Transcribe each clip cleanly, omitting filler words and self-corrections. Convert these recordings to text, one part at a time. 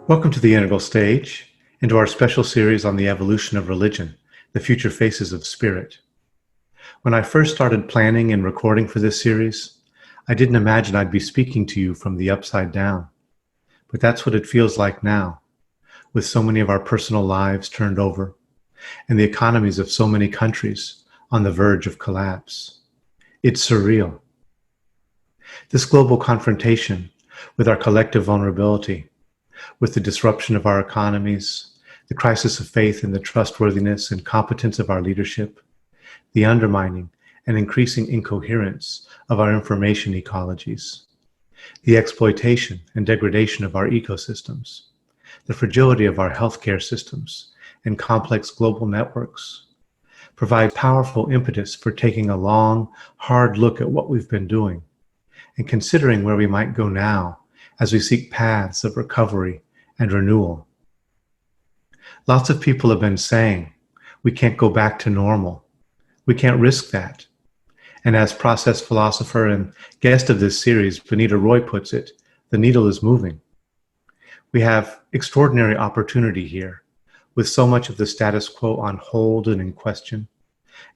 Welcome to the Integral Stage, and to our special series on the evolution of religion, the future faces of spirit. When I first started planning and recording for this series, I didn't imagine I'd be speaking to you from the upside down. But that's what it feels like now, with so many of our personal lives turned over, and the economies of so many countries on the verge of collapse. It's surreal. This global confrontation with our collective vulnerability, with the disruption of our economies, the crisis of faith in the trustworthiness and competence of our leadership, the undermining and increasing incoherence of our information ecologies, the exploitation and degradation of our ecosystems, the fragility of our healthcare systems and complex global networks, provide powerful impetus for taking a long, hard look at what we've been doing and considering where we might go now as we seek paths of recovery and renewal. Lots of people have been saying, we can't go back to normal. We can't risk that. And as process philosopher and guest of this series, Benita Roy puts it, the needle is moving. We have extraordinary opportunity here, with so much of the status quo on hold and in question,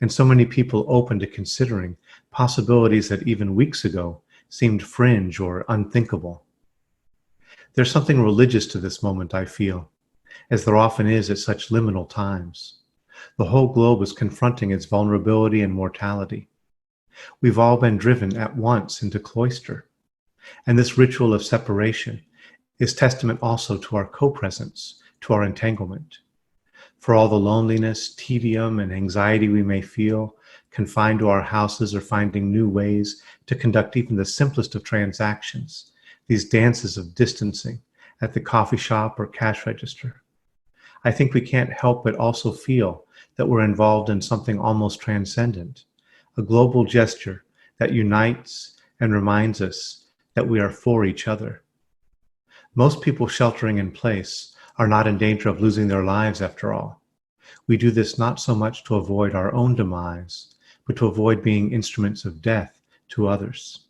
and so many people open to considering possibilities that even weeks ago seemed fringe or unthinkable. There's something religious to this moment, I feel, as there often is at such liminal times. The whole globe is confronting its vulnerability and mortality. We've all been driven at once into cloister, and this ritual of separation is testament also to our co-presence, to our entanglement. For all the loneliness, tedium, and anxiety we may feel, confined to our houses or finding new ways to conduct even the simplest of transactions, these dances of distancing at the coffee shop or cash register, I think we can't help but also feel that we're involved in something almost transcendent, a global gesture that unites and reminds us that we are for each other. Most people sheltering in place are not in danger of losing their lives after all. We do this not so much to avoid our own demise, but to avoid being instruments of death to others.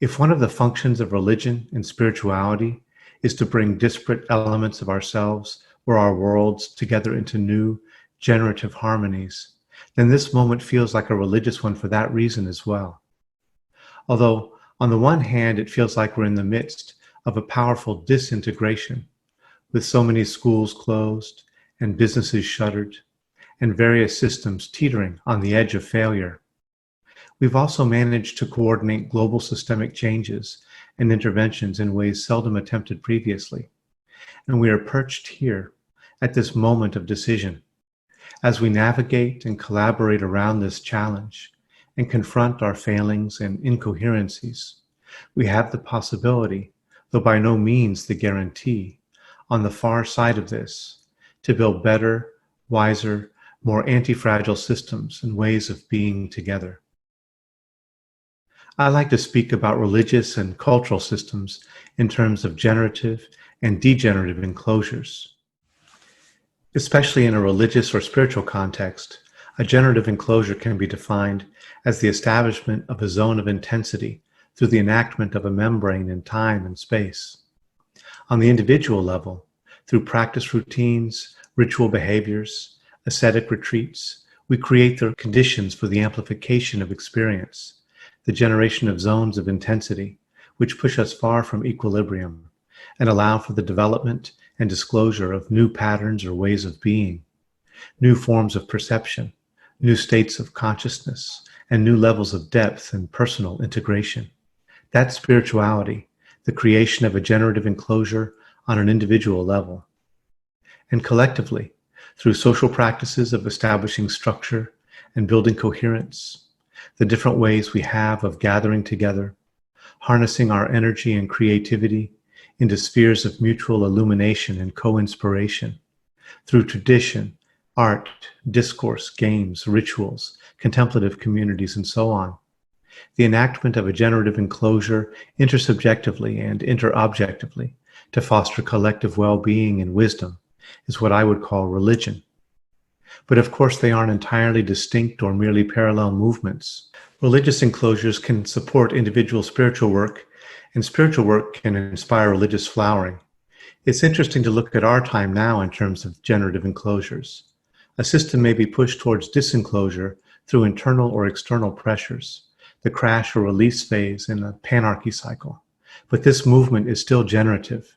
If one of the functions of religion and spirituality is to bring disparate elements of ourselves or our worlds together into new, generative harmonies, then this moment feels like a religious one for that reason as well. Although, on the one hand, it feels like we're in the midst of a powerful disintegration, with so many schools closed and businesses shuttered, and various systems teetering on the edge of failure. We've also managed to coordinate global systemic changes and interventions in ways seldom attempted previously. And we are perched here at this moment of decision. As we navigate and collaborate around this challenge and confront our failings and incoherencies, we have the possibility, though by no means the guarantee, on the far side of this, to build better, wiser, more anti-fragile systems and ways of being together. I like to speak about religious and cultural systems in terms of generative and degenerative enclosures. Especially in a religious or spiritual context, a generative enclosure can be defined as the establishment of a zone of intensity through the enactment of a membrane in time and space. On the individual level, through practice routines, ritual behaviors, ascetic retreats, we create the conditions for the amplification of experience, the generation of zones of intensity, which push us far from equilibrium and allow for the development and disclosure of new patterns or ways of being, new forms of perception, new states of consciousness, and new levels of depth and personal integration. That's spirituality, the creation of a generative enclosure on an individual level. And collectively, through social practices of establishing structure and building coherence, the different ways we have of gathering together, harnessing our energy and creativity into spheres of mutual illumination and co-inspiration, through tradition, art, discourse, games, rituals, contemplative communities, and so on. The enactment of a generative enclosure intersubjectively and interobjectively to foster collective well-being and wisdom is what I would call religion. But of course, they aren't entirely distinct or merely parallel movements. Religious enclosures can support individual spiritual work, and spiritual work can inspire religious flowering. It's interesting to look at our time now in terms of generative enclosures. A system may be pushed towards disenclosure through internal or external pressures, the crash or release phase in a panarchy cycle. But this movement is still generative.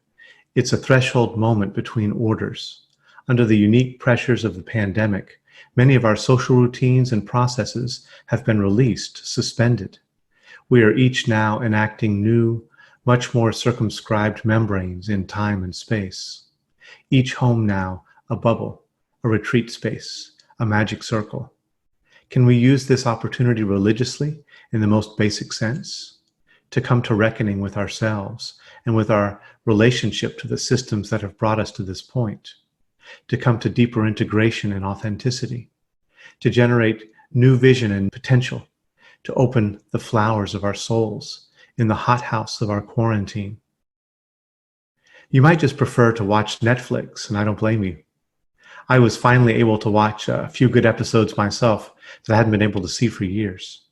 It's a threshold moment between orders. Under the unique pressures of the pandemic, many of our social routines and processes have been released, suspended. We are each now enacting new, much more circumscribed membranes in time and space. Each home now a bubble, a retreat space, a magic circle. Can we use this opportunity religiously in the most basic sense? To come to reckoning with ourselves and with our relationship to the systems that have brought us to this point. To come to deeper integration and authenticity. To generate new vision and potential. To open the flowers of our souls in the hothouse of our quarantine. You might just prefer to watch Netflix, and I don't blame you. I was finally able to watch a few good episodes myself that I hadn't been able to see for years.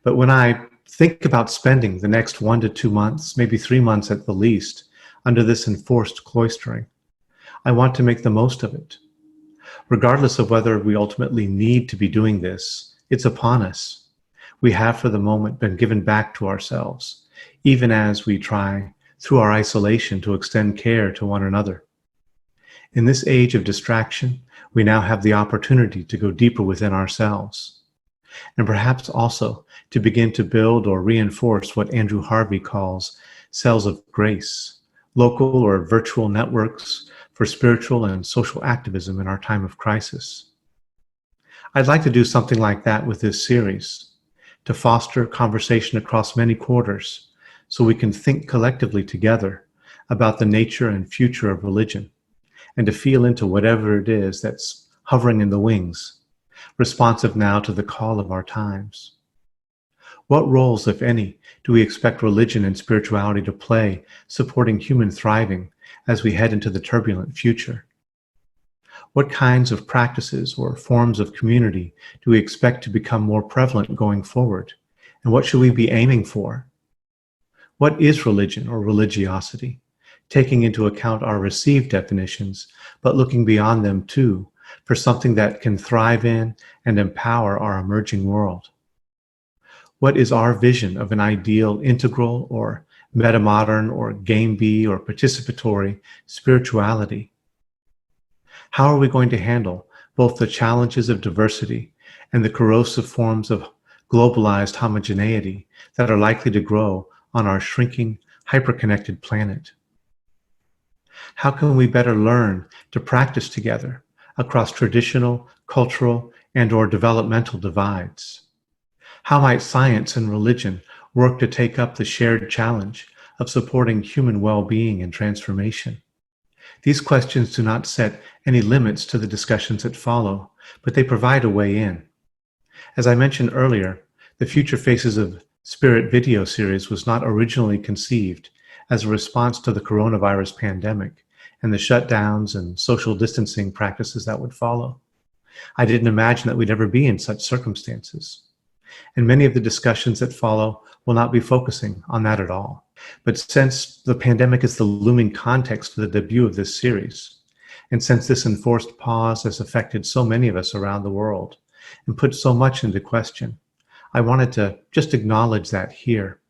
But when I think about spending the next 1 to 2 months, maybe 3 months at the least, under this enforced cloistering, I want to make the most of it. Regardless of whether we ultimately need to be doing this, it's upon us. We have for the moment been given back to ourselves, even as we try, through our isolation, to extend care to one another. In this age of distraction, we now have the opportunity to go deeper within ourselves, and perhaps also to begin to build or reinforce what Andrew Harvey calls cells of grace, local or virtual networks for spiritual and social activism in our time of crisis. I'd like to do something like that with this series, to foster conversation across many quarters so we can think collectively together about the nature and future of religion, and to feel into whatever it is that's hovering in the wings, responsive now to the call of our times. What roles, if any, do we expect religion and spirituality to play supporting human thriving as we head into the turbulent future? What kinds of practices or forms of community do we expect to become more prevalent going forward? And what should we be aiming for? What is religion or religiosity? Taking into account our received definitions, but looking beyond them too, for something that can thrive in and empower our emerging world. What is our vision of an ideal integral or metamodern or game B or participatory spirituality? How are we going to handle both the challenges of diversity and the corrosive forms of globalized homogeneity that are likely to grow on our shrinking, hyperconnected planet? How can we better learn to practice together across traditional, cultural, and/or developmental divides? How might science and religion work to take up the shared challenge of supporting human well-being and transformation? These questions do not set any limits to the discussions that follow, but they provide a way in. As I mentioned earlier, the Future Faces of Spirit video series was not originally conceived as a response to the coronavirus pandemic and the shutdowns and social distancing practices that would follow. I didn't imagine that we'd ever be in such circumstances. And many of the discussions that follow will not be focusing on that at all. But since the pandemic is the looming context for the debut of this series, and since this enforced pause has affected so many of us around the world and put so much into question, I wanted to just acknowledge that here.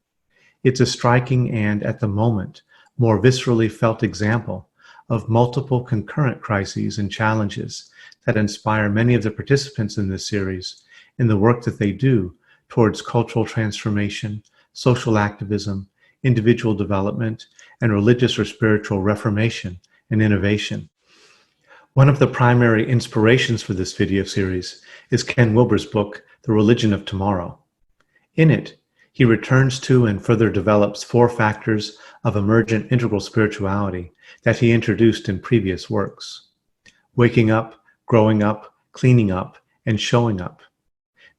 It's a striking and, at the moment, more viscerally felt example of multiple concurrent crises and challenges that inspire many of the participants in this series in the work that they do towards cultural transformation, social activism, individual development, and religious or spiritual reformation and innovation. One of the primary inspirations for this video series is Ken Wilber's book, The Religion of Tomorrow. In it, he returns to and further develops 4 factors of emergent integral spirituality that he introduced in previous works: waking up, growing up, cleaning up, and showing up.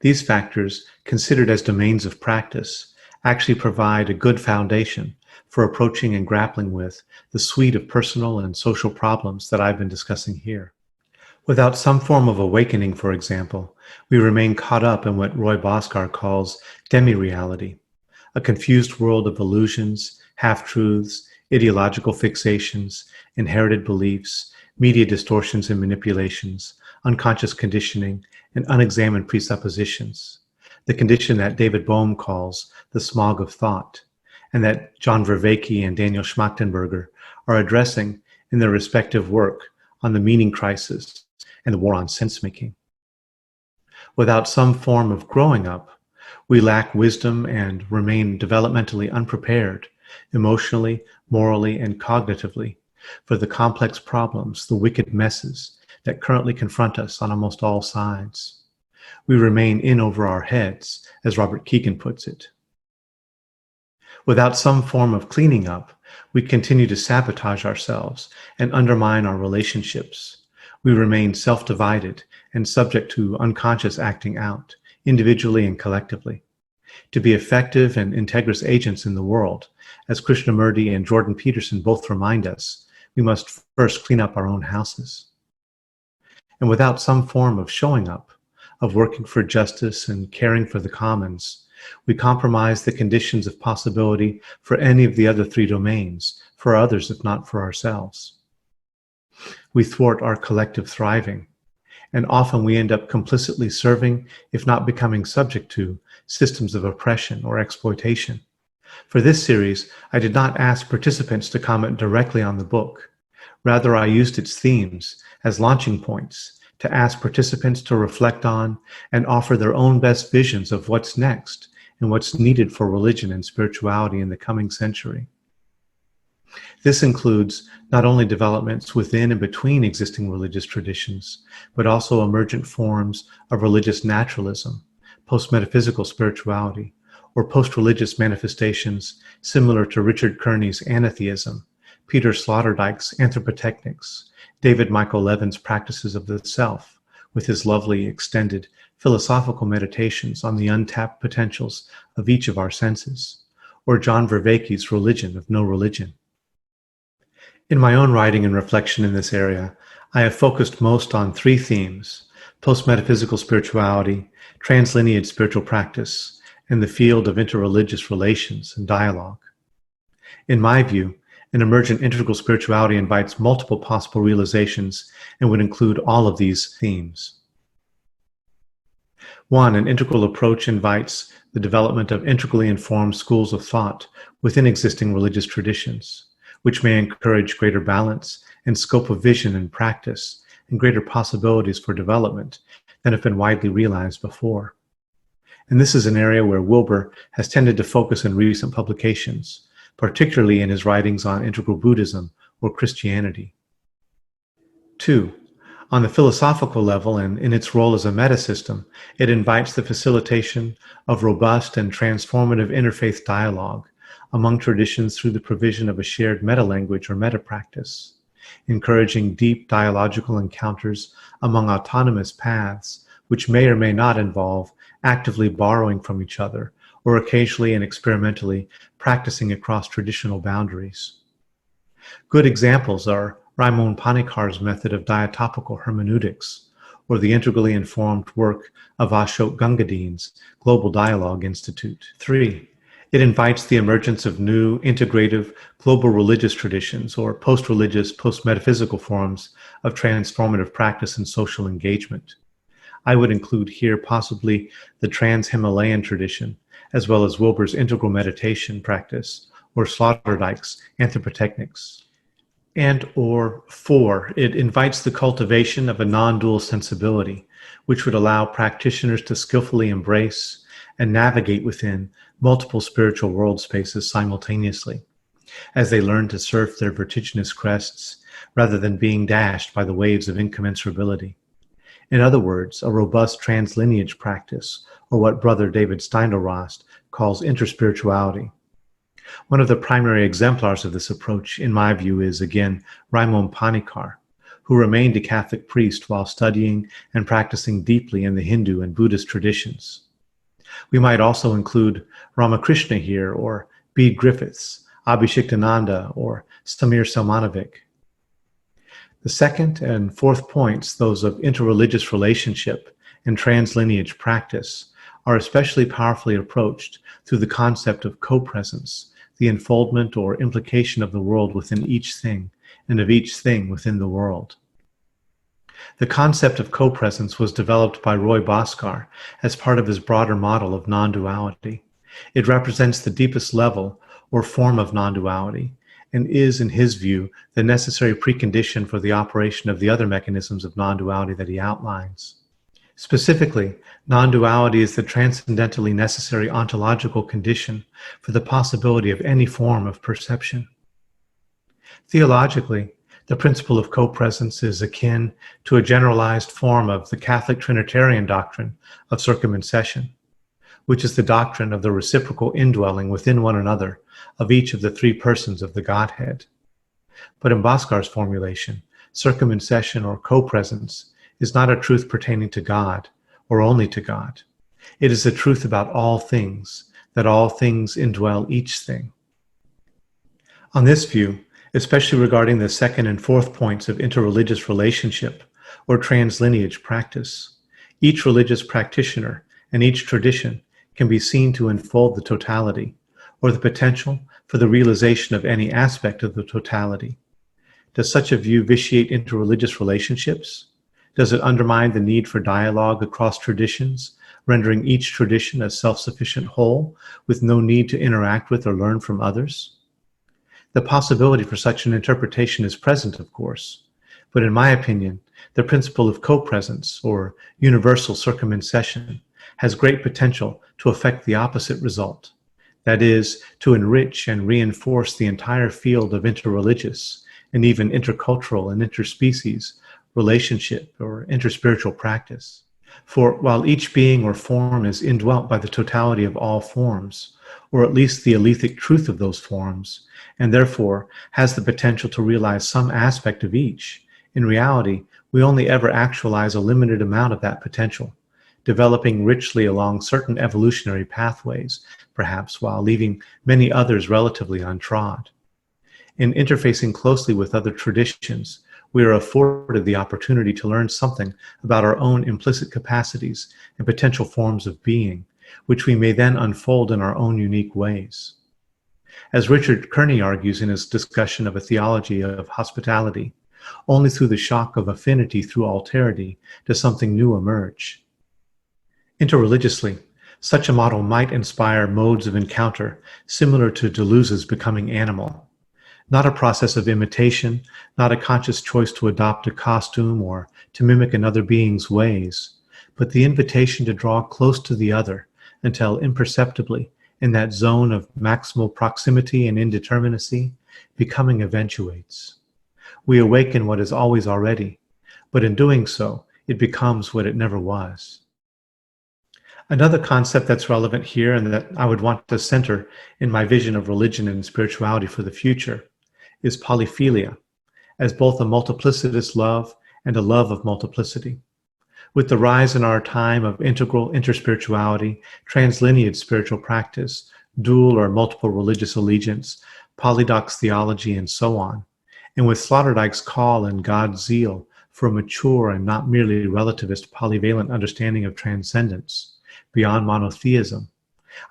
These factors, considered as domains of practice, actually provide a good foundation for approaching and grappling with the suite of personal and social problems that I've been discussing here. Without some form of awakening, for example, we remain caught up in what Roy Bhaskar calls demi-reality, a confused world of illusions, half-truths, ideological fixations, inherited beliefs, media distortions and manipulations, unconscious conditioning, and unexamined presuppositions. The condition that David Bohm calls the smog of thought, and that John Vervaeke and Daniel Schmachtenberger are addressing in their respective work on the meaning crisis and the war on sense-making. Without some form of growing up, we lack wisdom and remain developmentally unprepared, emotionally, morally, and cognitively, for the complex problems, the wicked messes that currently confront us on almost all sides. We remain in over our heads, as Robert Keegan puts it. Without some form of cleaning up, we continue to sabotage ourselves and undermine our relationships. We remain self-divided and subject to unconscious acting out, individually and collectively. To be effective and integrous agents in the world, as Krishnamurti and Jordan Peterson both remind us, we must first clean up our own houses. And without some form of showing up, of working for justice and caring for the commons, we compromise the conditions of possibility for any of the other three domains, for others if not for ourselves. We thwart our collective thriving, and often we end up complicitly serving, if not becoming subject to, systems of oppression or exploitation. For this series, I did not ask participants to comment directly on the book. Rather, I used its themes as launching points to ask participants to reflect on and offer their own best visions of what's next and what's needed for religion and spirituality in the coming century. This includes not only developments within and between existing religious traditions, but also emergent forms of religious naturalism, post-metaphysical spirituality, or post-religious manifestations similar to Richard Kearney's anatheism, Peter Sloterdijk's anthropotechnics, David Michael Levin's practices of the self, with his lovely extended philosophical meditations on the untapped potentials of each of our senses, or John Vervaeke's religion of no religion. In my own writing and reflection in this area, I have focused most on three themes: post-metaphysical spirituality, translineage spiritual practice, and the field of interreligious relations and dialogue. In my view, an emergent integral spirituality invites multiple possible realizations and would include all of these themes. One, an integral approach invites the development of integrally informed schools of thought within existing religious traditions, which may encourage greater balance and scope of vision and practice and greater possibilities for development than have been widely realized before. And this is an area where Wilber has tended to focus in recent publications, particularly in his writings on integral Buddhism or Christianity. Two, on the philosophical level and in its role as a meta-system, it invites the facilitation of robust and transformative interfaith dialogue among traditions through the provision of a shared meta-language or meta-practice, encouraging deep dialogical encounters among autonomous paths, which may or may not involve actively borrowing from each other, or occasionally and experimentally practicing across traditional boundaries. Good examples are Raimon Panikar's method of diatopical hermeneutics, or the integrally informed work of Ashok Gangadin's Global Dialogue Institute. 3. It invites the emergence of new, integrative, global religious traditions, or post-religious, post-metaphysical forms of transformative practice and social engagement. I would include here possibly the trans-Himalayan tradition, as well as Wilber's integral meditation practice, or Sloterdijk's anthropotechnics. And or 4, it invites the cultivation of a non-dual sensibility, which would allow practitioners to skillfully embrace and navigate within multiple spiritual world spaces simultaneously, as they learn to surf their vertiginous crests rather than being dashed by the waves of incommensurability. In other words, a robust translineage practice, or what Brother David Steindl-Rast calls interspirituality. One of the primary exemplars of this approach, in my view, is, again, Raimon Panikar, who remained a Catholic priest while studying and practicing deeply in the Hindu and Buddhist traditions. We might also include Ramakrishna here, or Bede Griffiths, Abhishektananda, or Samir Selmanovic. The second and fourth points, those of interreligious relationship and translineage practice, are especially powerfully approached through the concept of co-presence, the unfoldment or implication of the world within each thing, and of each thing within the world. The concept of co-presence was developed by Roy Bhaskar as part of his broader model of non-duality. It represents the deepest level or form of non-duality, and is, in his view, the necessary precondition for the operation of the other mechanisms of non-duality that he outlines. Specifically, non-duality is the transcendentally necessary ontological condition for the possibility of any form of perception. Theologically, the principle of co-presence is akin to a generalized form of the Catholic Trinitarian doctrine of circumcision, which is the doctrine of the reciprocal indwelling within one another of each of the three persons of the Godhead. But in Bhaskar's formulation, circumcision or co-presence is not a truth pertaining to God or only to God. It is a truth about all things, that all things indwell each thing. On this view, especially regarding the second and fourth points of interreligious relationship or translineage practice, each religious practitioner and each tradition can be seen to unfold the totality, or the potential for the realization of any aspect of the totality. Does such a view vitiate interreligious relationships? Does it undermine the need for dialogue across traditions, rendering each tradition a self-sufficient whole with no need to interact with or learn from others? The possibility for such an interpretation is present, of course, but in my opinion, the principle of co-presence, or universal circumcision, has great potential to affect the opposite result. That is, to enrich and reinforce the entire field of interreligious and even intercultural and interspecies relationship or interspiritual practice. For while each being or form is indwelt by the totality of all forms, or at least the alethic truth of those forms, and therefore has the potential to realize some aspect of each, in reality, we only ever actualize a limited amount of that potential, developing richly along certain evolutionary pathways, perhaps while leaving many others relatively untrod. In interfacing closely with other traditions, we are afforded the opportunity to learn something about our own implicit capacities and potential forms of being, which we may then unfold in our own unique ways. As Richard Kearney argues in his discussion of a theology of hospitality, only through the shock of affinity through alterity does something new emerge. Interreligiously, such a model might inspire modes of encounter similar to Deleuze's becoming animal. Not a process of imitation, not a conscious choice to adopt a costume or to mimic another being's ways, but the invitation to draw close to the other until imperceptibly, in that zone of maximal proximity and indeterminacy, becoming eventuates. We awaken what is always already, but in doing so, it becomes what it never was. Another concept that's relevant here and that I would want to center in my vision of religion and spirituality for the future is polyphilia, as both a multiplicitous love and a love of multiplicity. With the rise in our time of integral interspirituality, translineage spiritual practice, dual or multiple religious allegiance, polydox theology, and so on, and with Sloterdijk's call and God's zeal for a mature and not merely relativist polyvalent understanding of transcendence, beyond monotheism,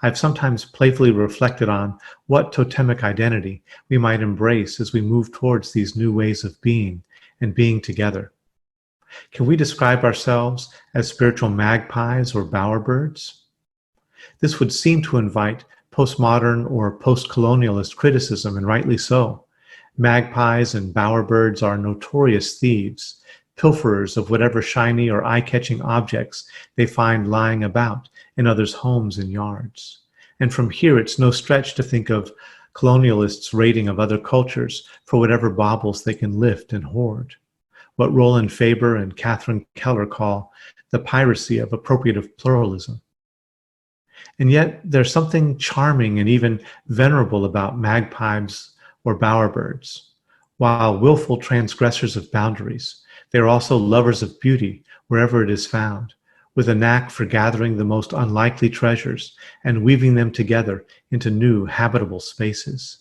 I've sometimes playfully reflected on what totemic identity we might embrace as we move towards these new ways of being and being together. Can we describe ourselves as spiritual magpies or bowerbirds? This would seem to invite postmodern or post-colonialist criticism, and rightly so. Magpies and bowerbirds are notorious thieves, pilferers of whatever shiny or eye-catching objects they find lying about in others' homes and yards. And from here, it's no stretch to think of colonialists' raiding of other cultures for whatever baubles they can lift and hoard. What Roland Faber and Catherine Keller call the piracy of appropriative pluralism. And yet, there's something charming and even venerable about magpies or bowerbirds. While willful transgressors of boundaries, they are also lovers of beauty wherever it is found, with a knack for gathering the most unlikely treasures and weaving them together into new habitable spaces.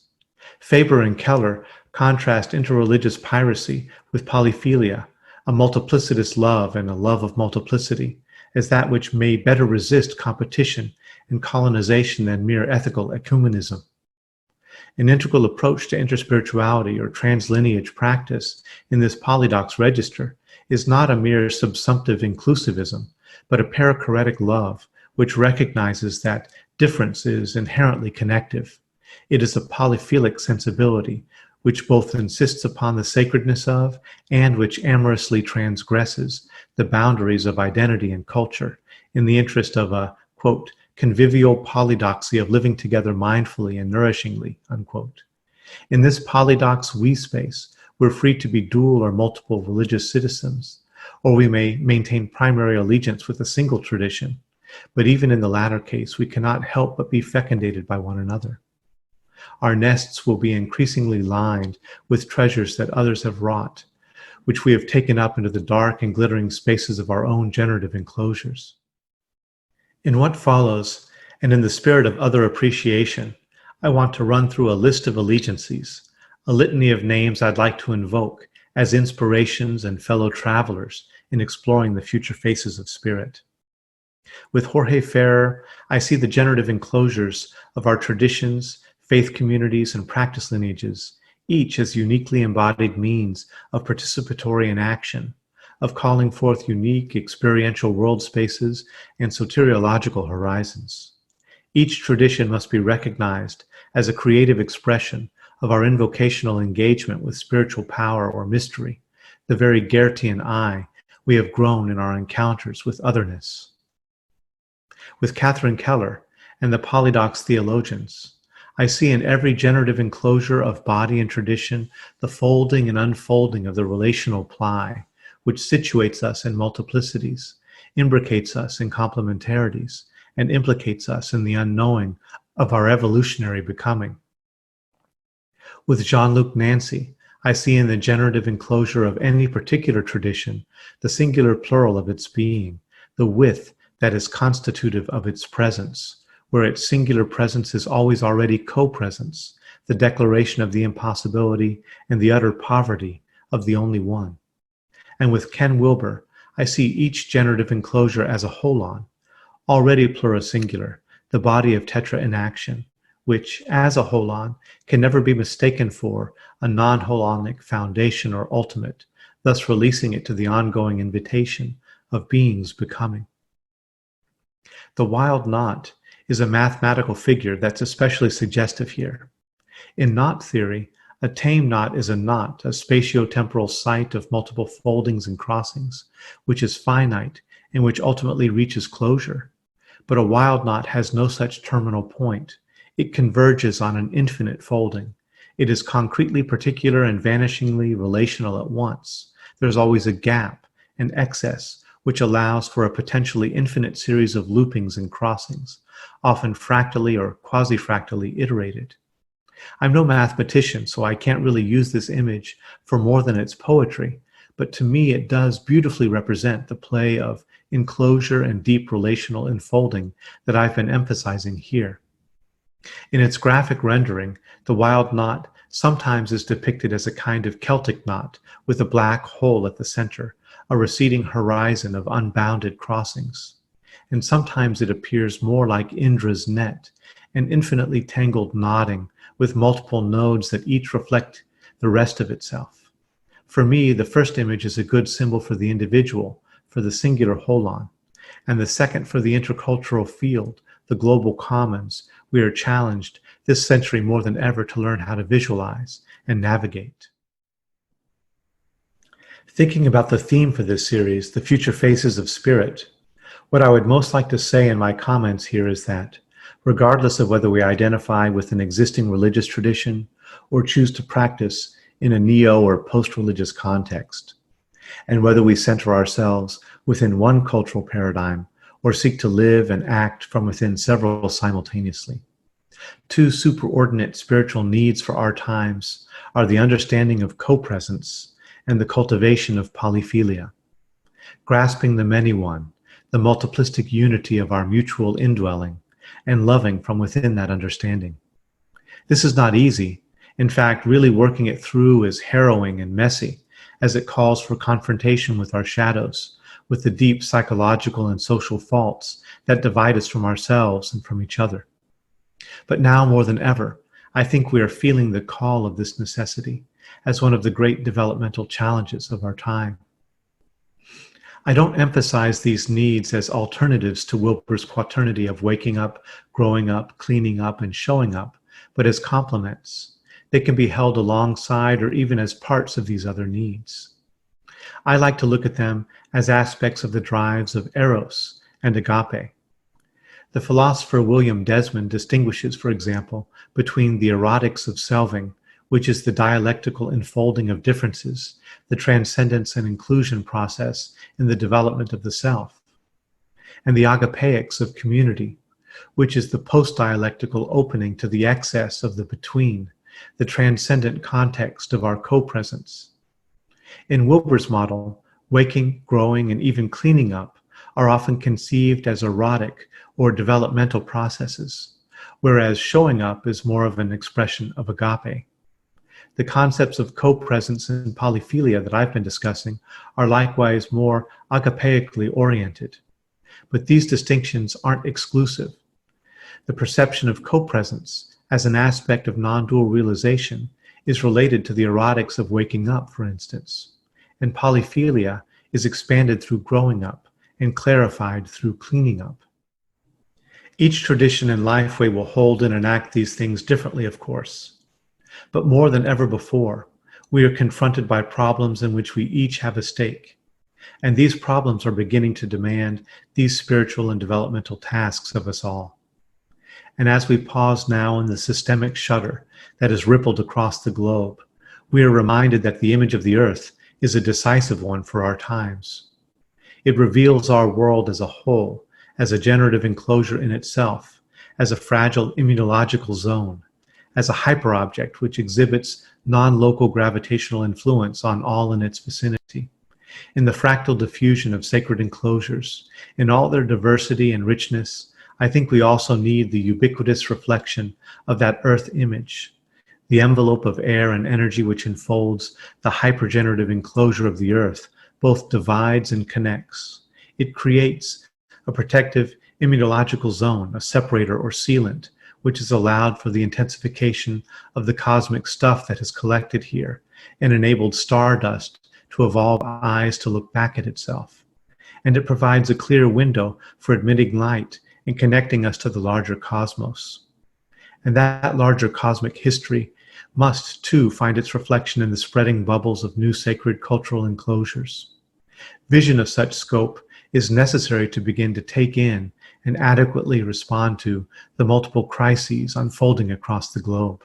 Faber and Keller contrast interreligious piracy with polyphilia, a multiplicitous love and a love of multiplicity, as that which may better resist competition and colonization than mere ethical ecumenism. An integral approach to interspirituality or translineage practice in this polydox register is not a mere subsumptive inclusivism, but a perichoretic love which recognizes that difference is inherently connective. It is a polyphilic sensibility which both insists upon the sacredness of and which amorously transgresses the boundaries of identity and culture in the interest of a, quote, convivial polydoxy of living together mindfully and nourishingly, unquote. In this polydox we space, we're free to be dual or multiple religious citizens, or we may maintain primary allegiance with a single tradition, but even in the latter case, we cannot help but be fecundated by one another. Our nests will be increasingly lined with treasures that others have wrought, which we have taken up into the dark and glittering spaces of our own generative enclosures. In what follows, and in the spirit of other appreciation, I want to run through a list of allegiances, a litany of names I'd like to invoke as inspirations and fellow travelers in exploring the future faces of spirit. With Jorge Ferrer, I see the generative enclosures of our traditions, faith communities, and practice lineages, each as uniquely embodied means of participatory inaction, of calling forth unique experiential world spaces and soteriological horizons. Each tradition must be recognized as a creative expression of our invocational engagement with spiritual power or mystery, the very Goethean I we have grown in our encounters with otherness. With Catherine Keller and the polydox theologians, I see in every generative enclosure of body and tradition the folding and unfolding of the relational ply, which situates us in multiplicities, imbricates us in complementarities, and implicates us in the unknowing of our evolutionary becoming. With Jean-Luc Nancy, I see in the generative enclosure of any particular tradition the singular plural of its being, the with that is constitutive of its presence, where its singular presence is always already co-presence, the declaration of the impossibility and the utter poverty of the only one. And with Ken Wilber, I see each generative enclosure as a holon, already plurisingular, the body of tetra in action, which, as a holon, can never be mistaken for a non-holonic foundation or ultimate, thus releasing it to the ongoing invitation of beings becoming. The wild knot is a mathematical figure that's especially suggestive here. In knot theory, a tame knot is a knot, a spatiotemporal site of multiple foldings and crossings, which is finite and which ultimately reaches closure. But a wild knot has no such terminal point. It converges on an infinite folding. It is concretely particular and vanishingly relational at once. There's always a gap, an excess, which allows for a potentially infinite series of loopings and crossings, often fractally or quasi-fractally iterated. I'm no mathematician, so I can't really use this image for more than its poetry, but to me it does beautifully represent the play of enclosure and deep relational enfolding that I've been emphasizing here. In its graphic rendering, the wild knot sometimes is depicted as a kind of Celtic knot with a black hole at the center, a receding horizon of unbounded crossings. And sometimes it appears more like Indra's net, an infinitely tangled knotting with multiple nodes that each reflect the rest of itself. For me, the first image is a good symbol for the individual, for the singular holon, and the second for the intercultural field, the global commons we are challenged this century more than ever to learn how to visualize and navigate. Thinking about the theme for this series, the future faces of spirit, what I would most like to say in my comments here is that, regardless of whether we identify with an existing religious tradition or choose to practice in a neo or post-religious context, and whether we center ourselves within one cultural paradigm or seek to live and act from within several simultaneously. Two superordinate spiritual needs for our times are the understanding of co-presence and the cultivation of polyphilia, grasping the many one, the multiplistic unity of our mutual indwelling, and loving from within that understanding. This is not easy. In fact, really working it through is harrowing and messy, as it calls for confrontation with our shadows, with the deep psychological and social faults that divide us from ourselves and from each other. But now more than ever, I think we are feeling the call of this necessity as one of the great developmental challenges of our time. I don't emphasize these needs as alternatives to Wilber's quaternity of waking up, growing up, cleaning up, and showing up, but as complements. They can be held alongside or even as parts of these other needs. I like to look at them as aspects of the drives of eros and agape. The philosopher William Desmond distinguishes, for example, between the erotics of selving, which is the dialectical enfolding of differences, the transcendence and inclusion process in the development of the self, and the agapeics of community, which is the post-dialectical opening to the excess of the between, the transcendent context of our co-presence. In Wilber's model, waking, growing, and even cleaning up are often conceived as erotic or developmental processes, whereas showing up is more of an expression of agape. The concepts of co-presence and polyphilia that I've been discussing are likewise more agapeically oriented. But these distinctions aren't exclusive. The perception of co-presence as an aspect of non-dual realization is related to the erotics of waking up, for instance, and polyphilia is expanded through growing up and clarified through cleaning up. Each tradition and lifeway will hold and enact these things differently, of course. But more than ever before, we are confronted by problems in which we each have a stake. And these problems are beginning to demand these spiritual and developmental tasks of us all. And as we pause now in the systemic shudder that has rippled across the globe, we are reminded that the image of the earth is a decisive one for our times. It reveals our world as a whole, as a generative enclosure in itself, as a fragile immunological zone, as a hyperobject which exhibits non-local gravitational influence on all in its vicinity. In the fractal diffusion of sacred enclosures, in all their diversity and richness, I think we also need the ubiquitous reflection of that earth image, the envelope of air and energy which enfolds the hypergenerative enclosure of the earth, both divides and connects. It creates a protective immunological zone, a separator or sealant, which has allowed for the intensification of the cosmic stuff that has collected here and enabled stardust to evolve eyes to look back at itself. And it provides a clear window for admitting light and connecting us to the larger cosmos. And that larger cosmic history must, too, find its reflection in the spreading bubbles of new sacred cultural enclosures. Vision of such scope is necessary to begin to take in and adequately respond to the multiple crises unfolding across the globe.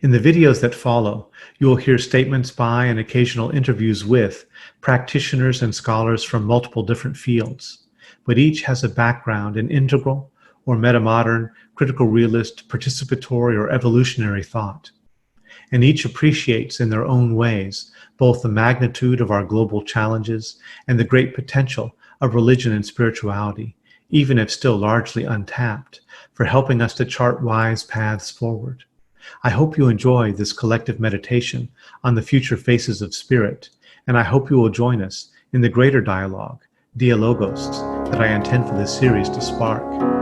In the videos that follow, you will hear statements by and occasional interviews with practitioners and scholars from multiple different fields, but each has a background in integral or metamodern, critical realist, participatory, or evolutionary thought. And each appreciates in their own ways both the magnitude of our global challenges and the great potential of religion and spirituality, even if still largely untapped, for helping us to chart wise paths forward. I hope you enjoy this collective meditation on the future faces of spirit, and I hope you will join us in the greater dialogue, dialogos, that I intend for this series to spark.